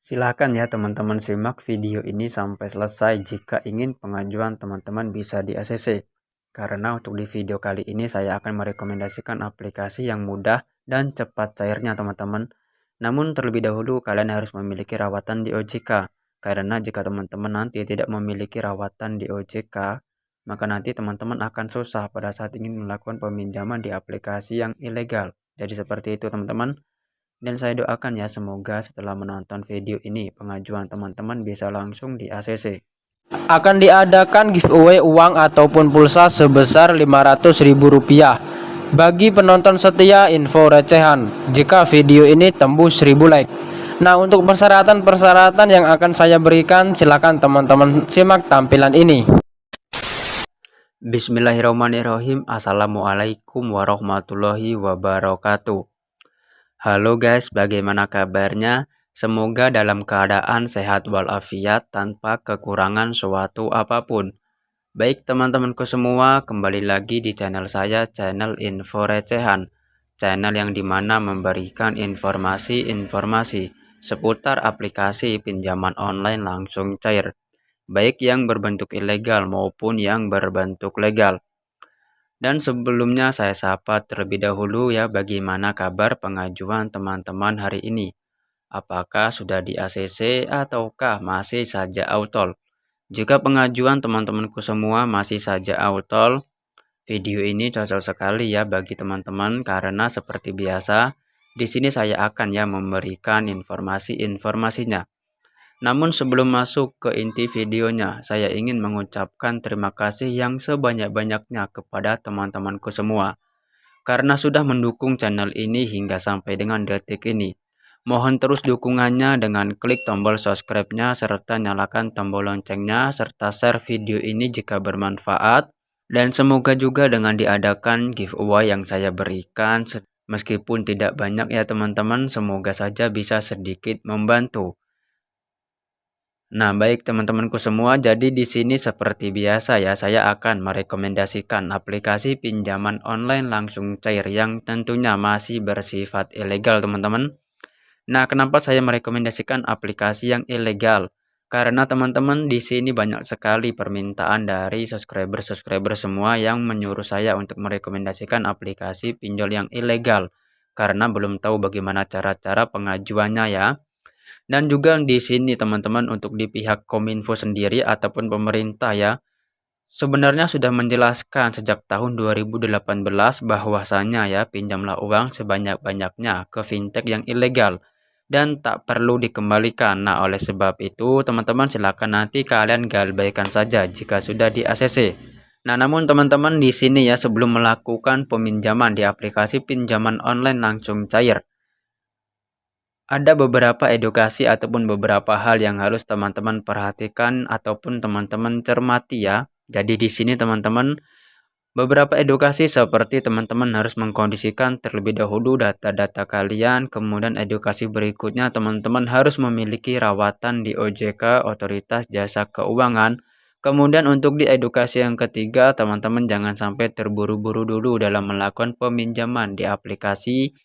Silahkan ya teman-teman simak video ini sampai selesai jika ingin pengajuan teman-teman bisa di ACC. Karena untuk di video kali ini saya akan merekomendasikan aplikasi yang mudah dan cepat cairnya teman-teman. Namun terlebih dahulu kalian harus memiliki rawatan di OJK. Karena jika teman-teman nanti tidak memiliki rawatan di OJK, maka nanti teman-teman akan susah pada saat ingin melakukan peminjaman di aplikasi yang ilegal. Jadi seperti itu teman-teman. Dan saya doakan ya semoga setelah menonton video ini pengajuan teman-teman bisa langsung di ACC. Akan diadakan giveaway uang ataupun pulsa sebesar Rp500.000 bagi penonton setia info recehan jika video ini tembus 1000 like. Nah, untuk persyaratan-persyaratan yang akan saya berikan, silakan teman-teman simak tampilan ini. Bismillahirrahmanirrahim. Assalamualaikum warahmatullahi wabarakatuh. Halo guys, bagaimana kabarnya? Semoga dalam keadaan sehat walafiat tanpa kekurangan suatu apapun. Baik teman-temanku semua, kembali lagi di channel saya, channel Info Recehan. Channel yang dimana memberikan informasi-informasi seputar aplikasi pinjaman online langsung cair. Baik yang berbentuk ilegal maupun yang berbentuk legal. Dan sebelumnya saya sapa terlebih dahulu ya, bagaimana kabar pengajuan teman-teman hari ini? Apakah sudah di ACC ataukah masih saja autol? Jika pengajuan teman-temanku semua masih saja autol, video ini cocok sekali ya bagi teman-teman karena seperti biasa, di sini saya akan ya memberikan informasi-informasinya. Namun sebelum masuk ke inti videonya, saya ingin mengucapkan terima kasih yang sebanyak-banyaknya kepada teman-temanku semua karena sudah mendukung channel ini hingga sampai dengan detik ini. Mohon terus dukungannya dengan klik tombol subscribe-nya serta nyalakan tombol loncengnya serta share video ini jika bermanfaat. Dan semoga juga dengan diadakan giveaway yang saya berikan, meskipun tidak banyak ya teman-teman, semoga saja bisa sedikit membantu. Nah, baik teman-temanku semua, jadi di sini seperti biasa ya, saya akan merekomendasikan aplikasi pinjaman online langsung cair yang tentunya masih bersifat ilegal, teman-teman. Nah, kenapa saya merekomendasikan aplikasi yang ilegal? Karena teman-teman di sini banyak sekali permintaan dari subscriber-subscriber semua yang menyuruh saya untuk merekomendasikan aplikasi pinjol yang ilegal karena belum tahu bagaimana cara-cara pengajuannya ya. Dan juga di sini teman-teman untuk di pihak Kominfo sendiri ataupun pemerintah ya, sebenarnya sudah menjelaskan sejak tahun 2018 bahwasanya ya pinjamlah uang sebanyak-banyaknya ke fintech yang ilegal dan tak perlu dikembalikan. Nah, oleh sebab itu teman-teman silakan nanti kalian abaikan saja jika sudah di ACC. Nah, namun teman-teman di sini ya sebelum melakukan peminjaman di aplikasi pinjaman online langsung cair, ada beberapa edukasi ataupun beberapa hal yang harus teman-teman perhatikan ataupun teman-teman cermati ya. Jadi di sini teman-teman beberapa edukasi seperti teman-teman harus mengkondisikan terlebih dahulu data-data kalian, kemudian edukasi berikutnya teman-teman harus memiliki rawatan di OJK, Otoritas Jasa Keuangan. Kemudian untuk di edukasi yang ketiga, teman-teman jangan sampai terburu-buru dulu dalam melakukan peminjaman di aplikasi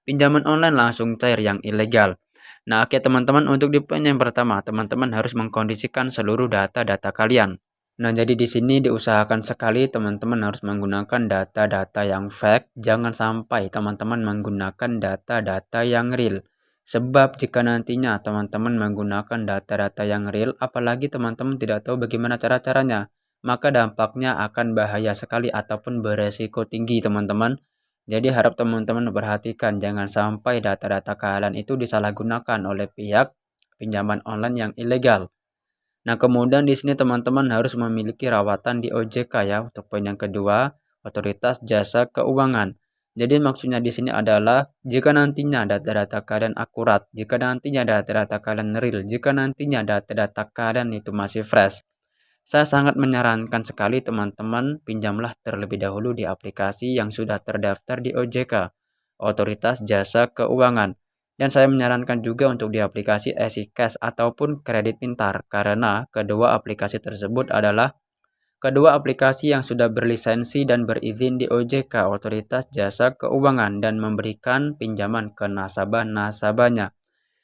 pinjaman online langsung cair yang ilegal. Nah, oke teman-teman, untuk di poin yang pertama, teman-teman harus mengkondisikan seluruh data-data kalian. Nah, jadi di sini diusahakan sekali teman-teman harus menggunakan data-data yang fake, jangan sampai teman-teman menggunakan data-data yang real. Sebab jika nantinya teman-teman menggunakan data-data yang real, apalagi teman-teman tidak tahu bagaimana cara-caranya, maka dampaknya akan bahaya sekali ataupun beresiko tinggi teman-teman. Jadi harap teman-teman perhatikan jangan sampai data-data kalian itu disalahgunakan oleh pihak pinjaman online yang ilegal. Nah, kemudian di sini teman-teman harus memiliki rawatan di OJK ya. Untuk poin yang kedua, Otoritas Jasa Keuangan. Jadi maksudnya di sini adalah jika nantinya data-data kalian akurat, jika nantinya data-data kalian real, jika nantinya data-data kalian itu masih fresh, saya sangat menyarankan sekali teman-teman pinjamlah terlebih dahulu di aplikasi yang sudah terdaftar di OJK, Otoritas Jasa Keuangan. Dan saya menyarankan juga untuk di aplikasi EasyCash ataupun Kredit Pintar karena kedua aplikasi tersebut adalah kedua aplikasi yang sudah berlisensi dan berizin di OJK, Otoritas Jasa Keuangan, dan memberikan pinjaman ke nasabah-nasabahnya.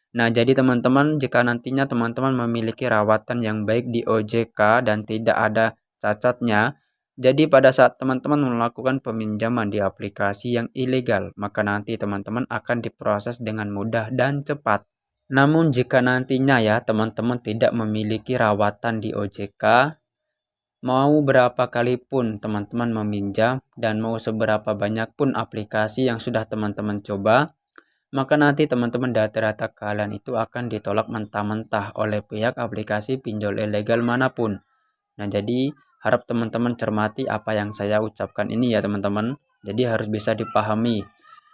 Nah, jadi teman-teman, jika nantinya teman-teman memiliki rawatan yang baik di OJK dan tidak ada cacatnya, jadi pada saat teman-teman melakukan peminjaman di aplikasi yang ilegal, maka nanti teman-teman akan diproses dengan mudah dan cepat. Namun jika nantinya ya teman-teman tidak memiliki rawatan di OJK, mau berapa kali pun teman-teman meminjam dan mau seberapa banyak pun aplikasi yang sudah teman-teman coba, maka nanti teman-teman data-data kalian itu akan ditolak mentah-mentah oleh pihak aplikasi pinjol ilegal manapun. Nah, jadi harap teman-teman cermati apa yang saya ucapkan ini ya teman-teman. Jadi harus bisa dipahami.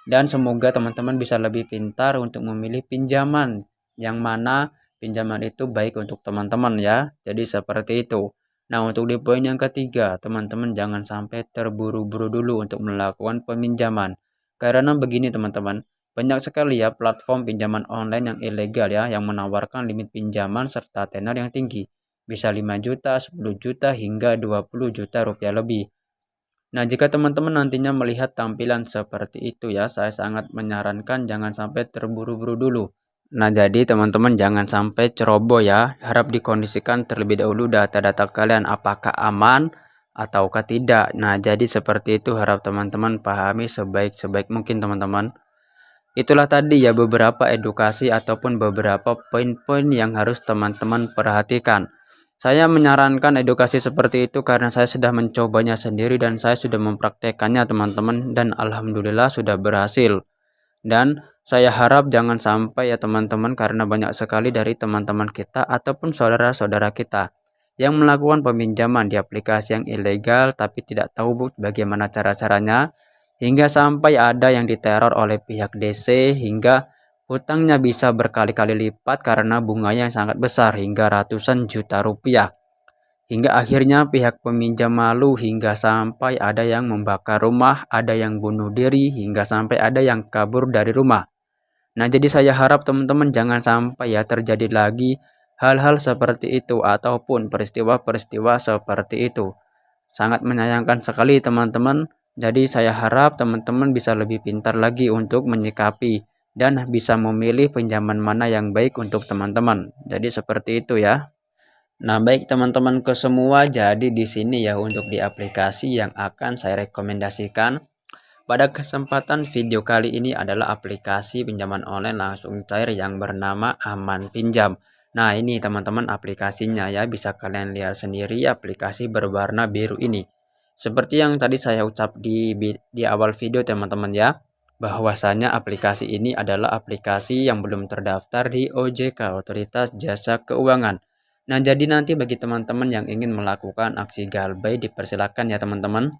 Dan semoga teman-teman bisa lebih pintar untuk memilih pinjaman yang mana pinjaman itu baik untuk teman-teman ya. Jadi seperti itu. Nah, untuk di poin yang ketiga, teman-teman jangan sampai terburu-buru dulu untuk melakukan peminjaman. Karena begini teman-teman, banyak sekali ya platform pinjaman online yang ilegal ya, yang menawarkan limit pinjaman serta tenor yang tinggi. Bisa 5 juta, 10 juta, hingga 20 juta rupiah lebih. Nah, jika teman-teman nantinya melihat tampilan seperti itu ya, saya sangat menyarankan jangan sampai terburu-buru dulu. Nah, jadi teman-teman jangan sampai ceroboh ya. Harap dikondisikan terlebih dahulu data-data kalian apakah aman ataukah tidak. Nah, jadi seperti itu harap teman-teman pahami sebaik-sebaik mungkin teman-teman. Itulah tadi ya beberapa edukasi ataupun beberapa poin-poin yang harus teman-teman perhatikan. Saya menyarankan edukasi seperti itu karena saya sudah mencobanya sendiri dan saya sudah mempraktekannya teman-teman dan alhamdulillah sudah berhasil. Dan saya harap jangan sampai ya teman-teman karena banyak sekali dari teman-teman kita ataupun saudara-saudara kita yang melakukan peminjaman di aplikasi yang ilegal tapi tidak tahu bagaimana cara-caranya hingga sampai ada yang diteror oleh pihak DC hingga hutangnya bisa berkali-kali lipat karena bunganya yang sangat besar hingga ratusan juta rupiah. Hingga akhirnya pihak peminjam malu hingga sampai ada yang membakar rumah, ada yang bunuh diri, hingga sampai ada yang kabur dari rumah. Nah, jadi saya harap teman-teman jangan sampai ya terjadi lagi hal-hal seperti itu ataupun peristiwa-peristiwa seperti itu. Sangat menyayangkan sekali teman-teman. Jadi saya harap teman-teman bisa lebih pintar lagi untuk menyikapi dan bisa memilih pinjaman mana yang baik untuk teman-teman. Jadi seperti itu ya. Nah, baik teman-teman ke semua, jadi di sini ya untuk di aplikasi yang akan saya rekomendasikan. Pada kesempatan video kali ini adalah aplikasi pinjaman online langsung cair yang bernama Aman Pinjam. Nah, ini teman-teman aplikasinya ya, bisa kalian lihat sendiri aplikasi berwarna biru ini. Seperti yang tadi saya ucap di awal video teman-teman ya, bahwasanya aplikasi ini adalah aplikasi yang belum terdaftar di OJK, Otoritas Jasa Keuangan. Nah, jadi nanti bagi teman-teman yang ingin melakukan aksi galbay dipersilakan ya teman-teman.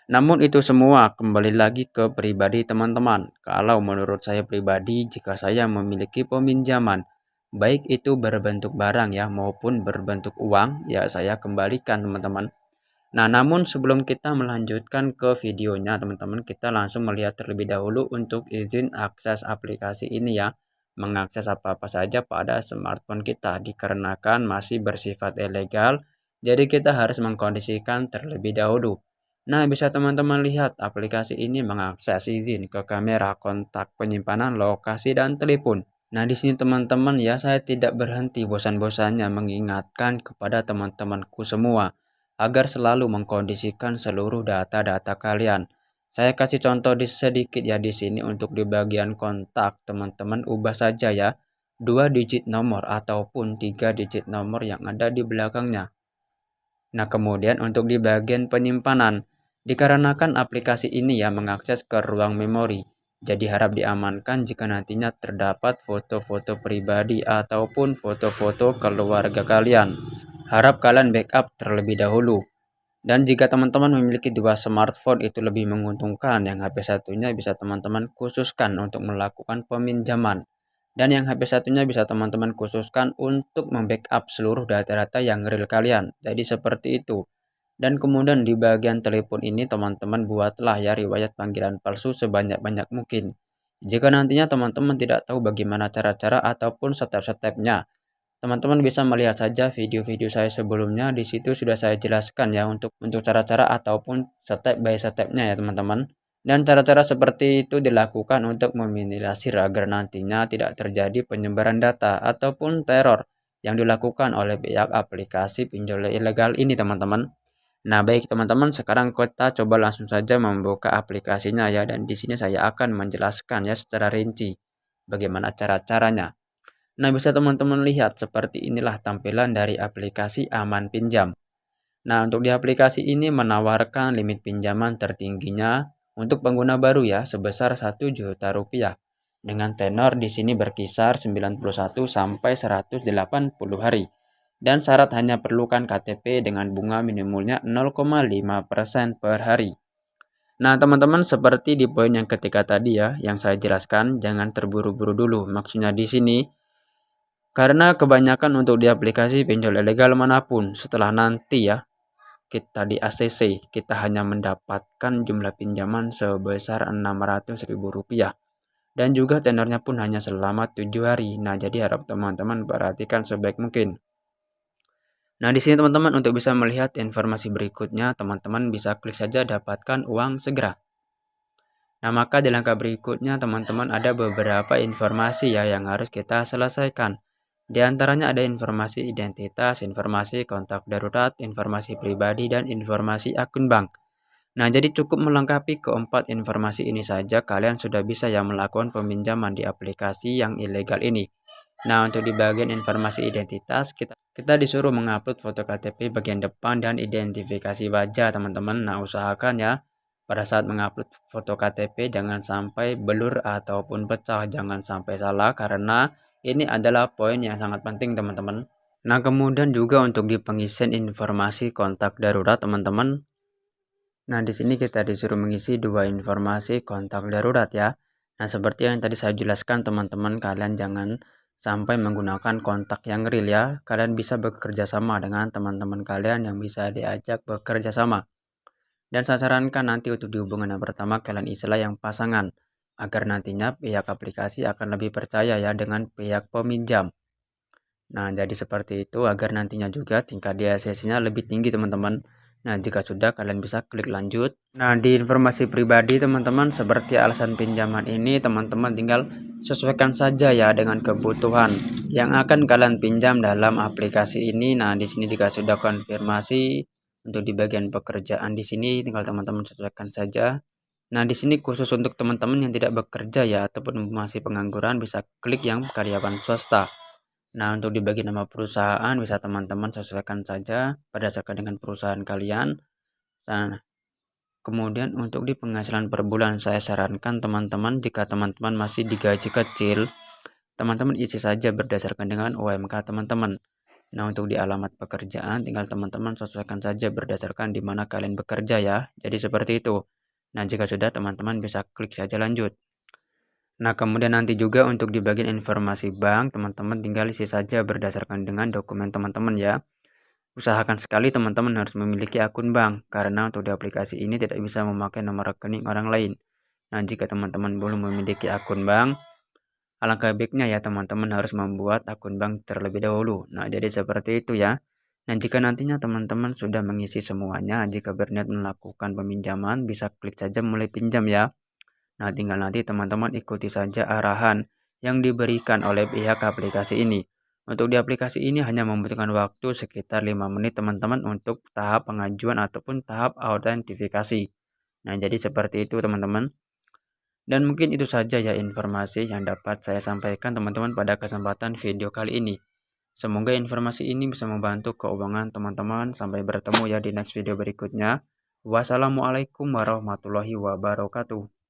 Namun itu semua kembali lagi ke pribadi teman-teman. Kalau menurut saya pribadi, jika saya memiliki peminjaman, baik itu berbentuk barang ya maupun berbentuk uang, ya saya kembalikan teman-teman. Nah, namun sebelum kita melanjutkan ke videonya teman-teman, kita langsung melihat terlebih dahulu untuk izin akses aplikasi ini ya. Mengakses apa-apa saja pada smartphone kita dikarenakan masih bersifat ilegal, jadi kita harus mengkondisikan terlebih dahulu. Nah, bisa teman-teman lihat aplikasi ini mengakses izin ke kamera, kontak, penyimpanan, lokasi, dan telepon. Nah, di sini teman-teman ya, saya tidak berhenti bosan-bosannya mengingatkan kepada teman-temanku semua agar selalu mengkondisikan seluruh data-data kalian. Saya kasih contoh sedikit ya di sini untuk di bagian kontak, teman-teman ubah saja ya 2 digit nomor ataupun 3 digit nomor yang ada di belakangnya. Nah, kemudian untuk di bagian penyimpanan, dikarenakan aplikasi ini ya mengakses ke ruang memori, jadi harap diamankan jika nantinya terdapat foto-foto pribadi ataupun foto-foto keluarga kalian. Harap kalian backup terlebih dahulu. Dan jika teman-teman memiliki dua smartphone itu lebih menguntungkan, yang HP satunya bisa teman-teman khususkan untuk melakukan peminjaman. Dan yang HP satunya bisa teman-teman khususkan untuk membackup seluruh data-data yang real kalian. Jadi seperti itu. Dan kemudian di bagian telepon ini teman-teman buatlah ya riwayat panggilan palsu sebanyak-banyak mungkin. Jika nantinya teman-teman tidak tahu bagaimana cara-cara ataupun step-stepnya, teman-teman bisa melihat saja video-video saya sebelumnya, di situ sudah saya jelaskan ya untuk cara-cara ataupun step by stepnya ya teman-teman. Dan cara-cara seperti itu dilakukan untuk meminimalisir agar nantinya tidak terjadi penyebaran data ataupun teror yang dilakukan oleh pihak aplikasi pinjol ilegal ini, teman-teman. Nah, baik teman-teman, sekarang kita coba langsung saja membuka aplikasinya ya, dan di sini saya akan menjelaskan ya secara rinci bagaimana cara-caranya. Nah, bisa teman-teman lihat seperti inilah tampilan dari aplikasi Aman Pinjam. Nah, untuk di aplikasi ini menawarkan limit pinjaman tertingginya untuk pengguna baru ya sebesar 1 juta rupiah. Dengan tenor di sini berkisar 91 sampai 180 hari. Dan syarat hanya perlukan KTP dengan bunga minimumnya 0,5% per hari. Nah, teman-teman, seperti di poin yang ketiga tadi ya, yang saya jelaskan, jangan terburu-buru dulu. Maksudnya di sini, karena kebanyakan untuk di aplikasi pinjol ilegal manapun, setelah nanti ya, kita di ACC, kita hanya mendapatkan jumlah pinjaman sebesar Rp600.000 dan juga tenornya pun hanya selama 7 hari. Nah, jadi harap teman-teman perhatikan sebaik mungkin. Nah, di sini teman-teman untuk bisa melihat informasi berikutnya, teman-teman bisa klik saja dapatkan uang segera. Nah, maka di langkah berikutnya teman-teman ada beberapa informasi ya yang harus kita selesaikan. Di antaranya ada informasi identitas, informasi kontak darurat, informasi pribadi, dan informasi akun bank. Nah, jadi cukup melengkapi keempat informasi ini saja kalian sudah bisa ya melakukan peminjaman di aplikasi yang ilegal ini. Nah, untuk di bagian informasi identitas, kita disuruh mengupload foto KTP bagian depan dan identifikasi wajah, teman-teman. Nah, usahakan ya pada saat mengupload foto KTP jangan sampai blur ataupun pecah, jangan sampai salah karena ini adalah poin yang sangat penting, teman-teman. Nah, kemudian juga untuk di pengisian informasi kontak darurat, teman-teman. Nah, di sini kita disuruh mengisi dua informasi kontak darurat ya. Nah, seperti yang tadi saya jelaskan, teman-teman, kalian jangan sampai menggunakan kontak yang real ya. Kalian bisa bekerja sama dengan teman-teman kalian yang bisa diajak bekerja sama. Dan saya sarankan nanti untuk di hubungan yang pertama kalian isilah yang pasangan agar nantinya pihak aplikasi akan lebih percaya ya dengan pihak peminjam. Nah, jadi seperti itu agar nantinya juga tingkat DSS-nya lebih tinggi, teman-teman. Nah, jika sudah kalian bisa klik lanjut. Nah, di informasi pribadi teman-teman seperti alasan pinjaman ini teman-teman tinggal sesuaikan saja ya dengan kebutuhan yang akan kalian pinjam dalam aplikasi ini. Nah, di sini jika sudah konfirmasi untuk di bagian pekerjaan di sini tinggal teman-teman sesuaikan saja. Nah, di sini khusus untuk teman-teman yang tidak bekerja ya ataupun masih pengangguran bisa klik yang karyawan swasta. Nah, untuk di bagian nama perusahaan bisa teman-teman sesuaikan saja berdasarkan dengan perusahaan kalian. Nah, kemudian untuk di penghasilan per bulan saya sarankan teman-teman jika teman-teman masih digaji kecil, teman-teman isi saja berdasarkan dengan UMK teman-teman. Nah, untuk di alamat pekerjaan tinggal teman-teman sesuaikan saja berdasarkan di mana kalian bekerja ya. Jadi seperti itu. Nah, jika sudah teman-teman bisa klik saja lanjut. Nah, kemudian nanti juga untuk di bagian informasi bank, teman-teman tinggal isi saja berdasarkan dengan dokumen teman-teman ya. Usahakan sekali teman-teman harus memiliki akun bank, karena untuk di aplikasi ini tidak bisa memakai nomor rekening orang lain. Nah, jika teman-teman belum memiliki akun bank, alangkah baiknya ya teman-teman harus membuat akun bank terlebih dahulu. Nah, jadi seperti itu ya. Nah, jika nantinya teman-teman sudah mengisi semuanya, jika berniat melakukan peminjaman, bisa klik saja mulai pinjam ya. Nah, tinggal nanti teman-teman ikuti saja arahan yang diberikan oleh pihak aplikasi ini. Untuk di aplikasi ini hanya membutuhkan waktu sekitar 5 menit teman-teman untuk tahap pengajuan ataupun tahap autentifikasi. Nah, jadi seperti itu teman-teman. Dan mungkin itu saja ya informasi yang dapat saya sampaikan teman-teman pada kesempatan video kali ini. Semoga informasi ini bisa membantu keuangan teman-teman. Sampai bertemu ya di next video berikutnya. Wassalamualaikum warahmatullahi wabarakatuh.